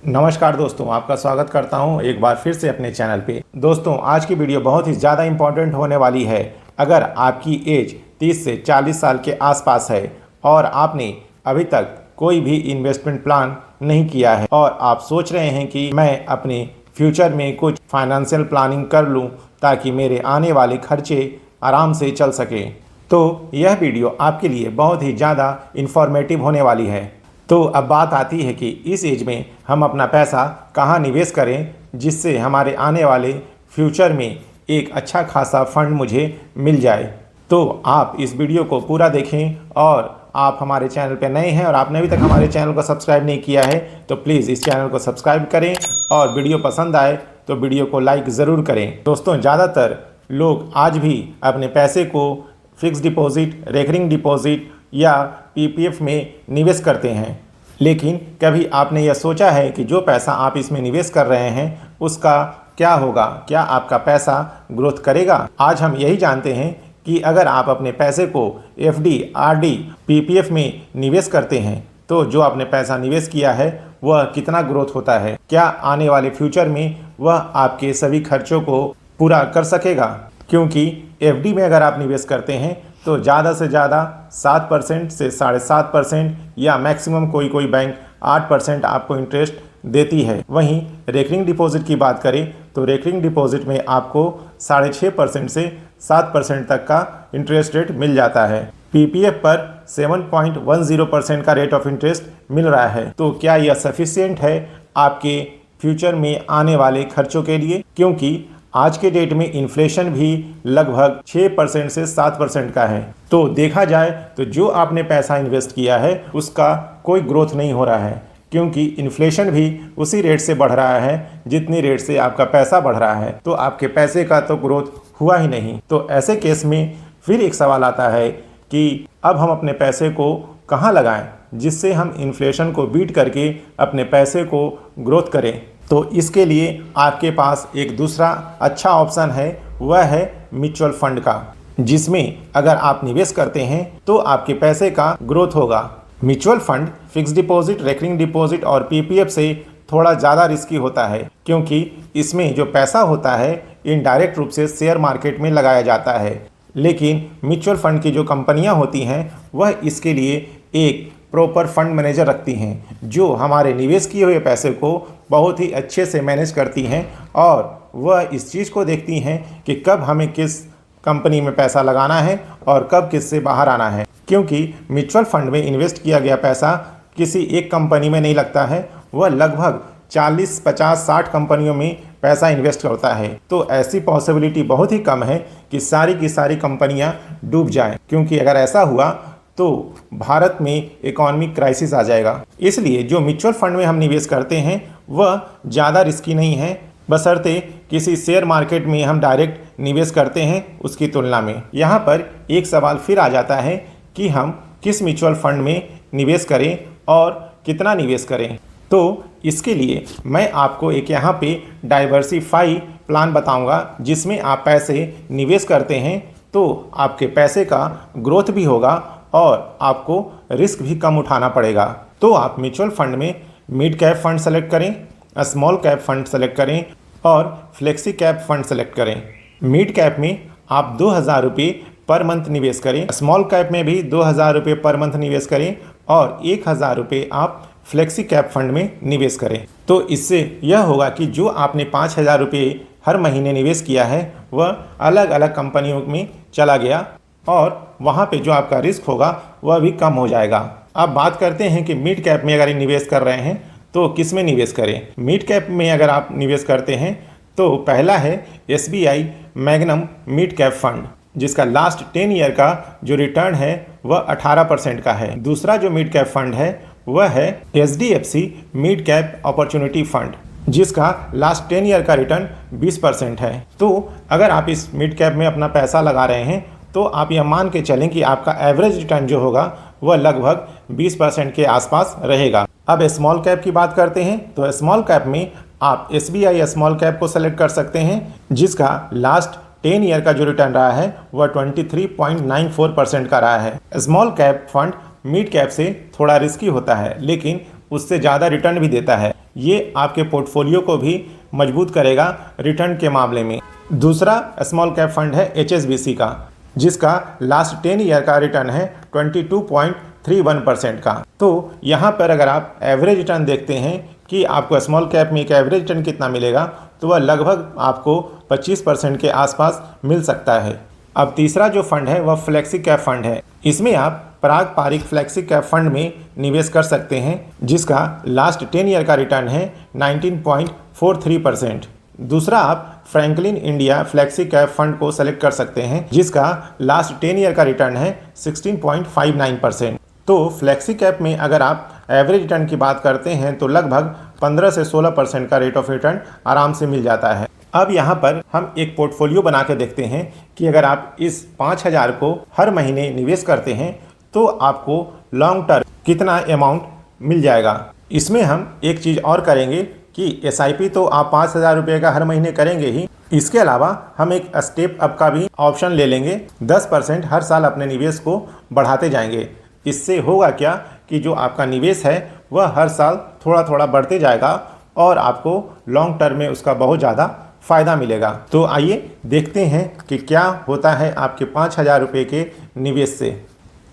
नमस्कार दोस्तों, आपका स्वागत करता हूं एक बार फिर से अपने चैनल पे। दोस्तों, आज की वीडियो बहुत ही ज़्यादा इम्पॉर्टेंट होने वाली है। अगर आपकी एज 30 से 40 साल के आसपास है और आपने अभी तक कोई भी इन्वेस्टमेंट प्लान नहीं किया है और आप सोच रहे हैं कि मैं अपने फ्यूचर में कुछ फाइनेंशियल प्लानिंग कर लूँ ताकि मेरे आने वाले खर्चे आराम से चल सके, तो यह वीडियो आपके लिए बहुत ही ज़्यादा इन्फॉर्मेटिव होने वाली है। तो अब बात आती है कि इस एज में हम अपना पैसा कहाँ निवेश करें जिससे हमारे आने वाले फ्यूचर में एक अच्छा खासा फंड मुझे मिल जाए। तो आप इस वीडियो को पूरा देखें और आप हमारे चैनल पर नए हैं और आपने अभी तक हमारे चैनल को सब्सक्राइब नहीं किया है तो प्लीज़ इस चैनल को सब्सक्राइब करें और वीडियो पसंद आए तो वीडियो को लाइक ज़रूर करें। दोस्तों, ज़्यादातर लोग आज भी अपने पैसे को फिक्स डिपॉजिट, रेकरिंग डिपॉजिट या पीपीएफ में निवेश करते हैं, लेकिन कभी आपने यह सोचा है कि जो पैसा आप इसमें निवेश कर रहे हैं उसका क्या होगा? क्या आपका पैसा ग्रोथ करेगा? आज हम यही जानते हैं कि अगर आप अपने पैसे को एफडी, आरडी, पीपीएफ में निवेश करते हैं तो जो आपने पैसा निवेश किया है वह कितना ग्रोथ होता है, क्या आने वाले फ्यूचर में वह आपके सभी खर्चों को पूरा कर सकेगा। क्योंकि एफडी में अगर आप निवेश करते हैं तो ज़्यादा से ज़्यादा 7% से 7.5% या मैक्सिमम कोई बैंक 8% आपको इंटरेस्ट देती है। वहीं रेकरिंग डिपॉजिट की बात करें तो रेकरिंग डिपॉजिट में आपको 6.5% से 7% तक का इंटरेस्ट रेट मिल जाता है। पीपीएफ पर 7.10% का रेट ऑफ इंटरेस्ट मिल रहा है। तो क्या यह सफिशिएंट है आपके फ्यूचर में आने वाले खर्चों के लिए? क्योंकि आज के डेट में इन्फ्लेशन भी लगभग 6% से 7% का है। तो देखा जाए तो जो आपने पैसा इन्वेस्ट किया है उसका कोई ग्रोथ नहीं हो रहा है, क्योंकि इन्फ्लेशन भी उसी रेट से बढ़ रहा है जितनी रेट से आपका पैसा बढ़ रहा है। तो आपके पैसे का तो ग्रोथ हुआ ही नहीं। तो ऐसे केस में फिर एक सवाल आता है कि अब हम अपने पैसे को कहाँ लगाएं जिससे हम इन्फ्लेशन को बीट करके अपने पैसे को ग्रोथ करें। तो इसके लिए आपके पास एक दूसरा अच्छा ऑप्शन है, वह है म्यूचुअल फंड का, जिसमें अगर आप निवेश करते हैं तो आपके पैसे का ग्रोथ होगा। Mutual fund fix deposit, recurring deposit और पीपीएफ से थोड़ा ज़्यादा रिस्की होता है, क्योंकि इसमें जो पैसा होता है इनडायरेक्ट रूप से शेयर मार्केट में लगाया जाता है। लेकिन म्यूचुअल फंड की जो कंपनियां होती हैं वह इसके लिए एक प्रॉपर फंड मैनेजर रखती हैं जो हमारे निवेश किए हुए पैसे को बहुत ही अच्छे से मैनेज करती हैं और वह इस चीज़ को देखती हैं कि कब हमें किस कंपनी में पैसा लगाना है और कब किस से बाहर आना है। क्योंकि म्यूचुअल फंड में इन्वेस्ट किया गया पैसा किसी एक कंपनी में नहीं लगता है, वह लगभग 40, 50, 60 कंपनियों में पैसा इन्वेस्ट करता है। तो ऐसी पॉसिबिलिटी बहुत ही कम है कि सारी की सारी कंपनियां डूब जाएं, क्योंकि अगर ऐसा हुआ तो भारत में इकोनॉमिक क्राइसिस आ जाएगा। इसलिए जो म्यूचुअल फंड में हम निवेश करते हैं वह ज़्यादा रिस्की नहीं है, बशर्ते किसी शेयर मार्केट में हम डायरेक्ट निवेश करते हैं उसकी तुलना में। यहाँ पर एक सवाल फिर आ जाता है कि हम किस म्यूचुअल फंड में निवेश करें और कितना निवेश करें। तो इसके लिए मैं आपको एक यहाँ पे डाइवर्सिफाई प्लान बताऊँगा, जिसमें आप पैसे निवेश करते हैं तो आपके पैसे का ग्रोथ भी होगा और आपको रिस्क भी कम उठाना पड़ेगा। तो आप म्यूचुअल फंड में मिड कैप फंड सेलेक्ट करें, स्मॉल कैप फंड सेलेक्ट करें और फ्लेक्सी कैप फंड सेलेक्ट करें। मिड कैप में आप 2000 रुपये पर मंथ निवेश करें, स्मॉल कैप में भी 2000 रुपये पर मंथ निवेश करें और 1000 रुपये आप फ्लेक्सी कैप फंड में निवेश करें। तो इससे यह होगा कि जो आपने 5000 रुपये हर महीने निवेश किया है वह अलग अलग कंपनियों में चला गया और वहाँ पे जो आपका रिस्क होगा वह भी कम हो जाएगा। अब बात करते हैं कि मिड कैप में अगर निवेश कर रहे हैं तो किस में निवेश करें। मिड कैप में अगर आप निवेश करते हैं तो पहला है SBI magnum mid cap fund, जिसका लास्ट 10 ईयर का जो रिटर्न है वह 18% का है। दूसरा जो मिड कैप फंड है वह है HDFC mid cap opportunity fund, जिसका लास्ट 10 ईयर का रिटर्न 20% है। तो अगर आप इस मिड कैप में अपना पैसा लगा रहे हैं तो आप यह मान के चलें कि आपका एवरेज रिटर्न जो होगा वह लगभग 20% के आसपास रहेगा। अब स्मॉल कैप की बात करते हैं तो स्मॉल कैप में आप SBI स्मॉल कैप को सेलेक्ट कर सकते हैं, जिसका लास्ट 10 ईयर का जो रिटर्न रहा है वह 23.94% का रहा है। Small cap fund mid cap से थोड़ा रिस्की होता है, लेकिन उससे ज़्यादा रिटर्न भी देता है। ये आपके पोर्टफोलियो को भी मजबूत करेगा रिटर्न के मामले में। दूसरा स्मॉल कैप फंड है HSBC का, जिसका लास्ट 10 ईयर का रिटर्न है 22.31% का। तो यहाँ पर अगर आप एवरेज रिटर्न देखते हैं कि आपको स्मॉल कैप में एक एवरेज रिटर्न कितना मिलेगा, तो वह लगभग आपको 25% के आसपास मिल सकता है। अब तीसरा जो फंड है वह फ्लेक्सी कैप फंड है। इसमें आप पारंपरिक फ्लेक्सी कैप फंड में निवेश कर सकते हैं, जिसका लास्ट 10 ईयर का रिटर्न है 19.43%। दूसरा आप Franklin India flexi cap fund को सेलेक्ट कर सकते हैं, जिसका लास्ट 10 ईयर का रिटर्न है 16.59%। तो फ्लेक्सी कैप में अगर आप एवरेज रिटर्न की बात करते हैं तो लगभग 15 से 16% का रेट ऑफ रिटर्न आराम से मिल जाता है। अब यहाँ पर हम एक पोर्टफोलियो बना के देखते हैं कि अगर आप इस 5,000 को हर महीने निवेश करते हैं तो आपको लॉन्ग टर्म कितना अमाउंट मिल जाएगा। इसमें हम एक चीज़ और करेंगे कि SIP तो आप 5,000 रुपये का हर महीने करेंगे ही, इसके अलावा हम एक स्टेप अप का भी ऑप्शन ले लेंगे। 10% हर साल अपने निवेश को बढ़ाते जाएंगे। इससे होगा क्या कि जो आपका निवेश है वह हर साल थोड़ा थोड़ा बढ़ते जाएगा और आपको लॉन्ग टर्म में उसका बहुत ज़्यादा फ़ायदा मिलेगा। तो आइए देखते हैं कि क्या होता है आपके 5,000 रुपये के निवेश से।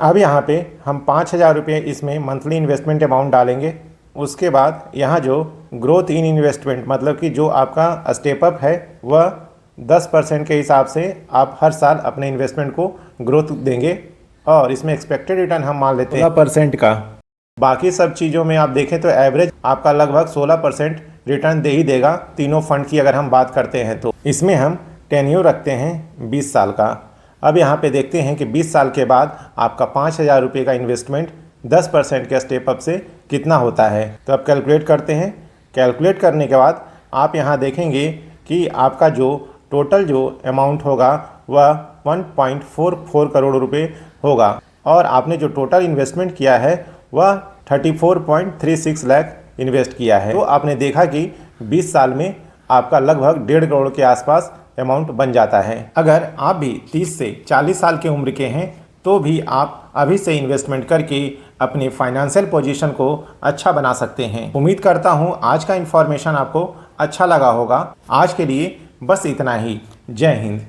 अब यहाँ पे हम 5,000 रुपये इसमें मंथली इन्वेस्टमेंट अमाउंट डालेंगे। उसके बाद यहाँ जो ग्रोथ इन इन्वेस्टमेंट मतलब कि जो आपका स्टेप अप है वह 10% के हिसाब से आप हर साल अपने इन्वेस्टमेंट को ग्रोथ देंगे और इसमें एक्सपेक्टेड रिटर्न हम मान लेते हैं 16% का। बाकी सब चीज़ों में आप देखें तो एवरेज आपका लगभग 16% रिटर्न दे ही देगा तीनों फंड की अगर हम बात करते हैं तो। इसमें हम टेन्योर रखते हैं 20 साल का। अब यहाँ पे देखते हैं कि 20 साल के बाद आपका 5,000 रुपये का इन्वेस्टमेंट 10% के स्टेप अप से कितना होता है। तो अब कैलकुलेट करते हैं। कैलकुलेट करने के बाद आप यहाँ देखेंगे कि आपका जो टोटल जो अमाउंट होगा वह 1.44 करोड़ रुपए होगा और आपने जो टोटल इन्वेस्टमेंट किया है वह 34.36 लाख इन्वेस्ट किया है। तो आपने देखा कि 20 साल में आपका लगभग 1.5 करोड़ के आसपास अमाउंट बन जाता है। अगर आप भी 30 से 40 साल के उम्र के हैं तो भी आप अभी से इन्वेस्टमेंट करके अपनी फाइनेंशियल पोजीशन को अच्छा बना सकते हैं। उम्मीद करता हूँ आज का इन्फॉर्मेशन आपको अच्छा लगा होगा। आज के लिए बस इतना ही। जय हिंद।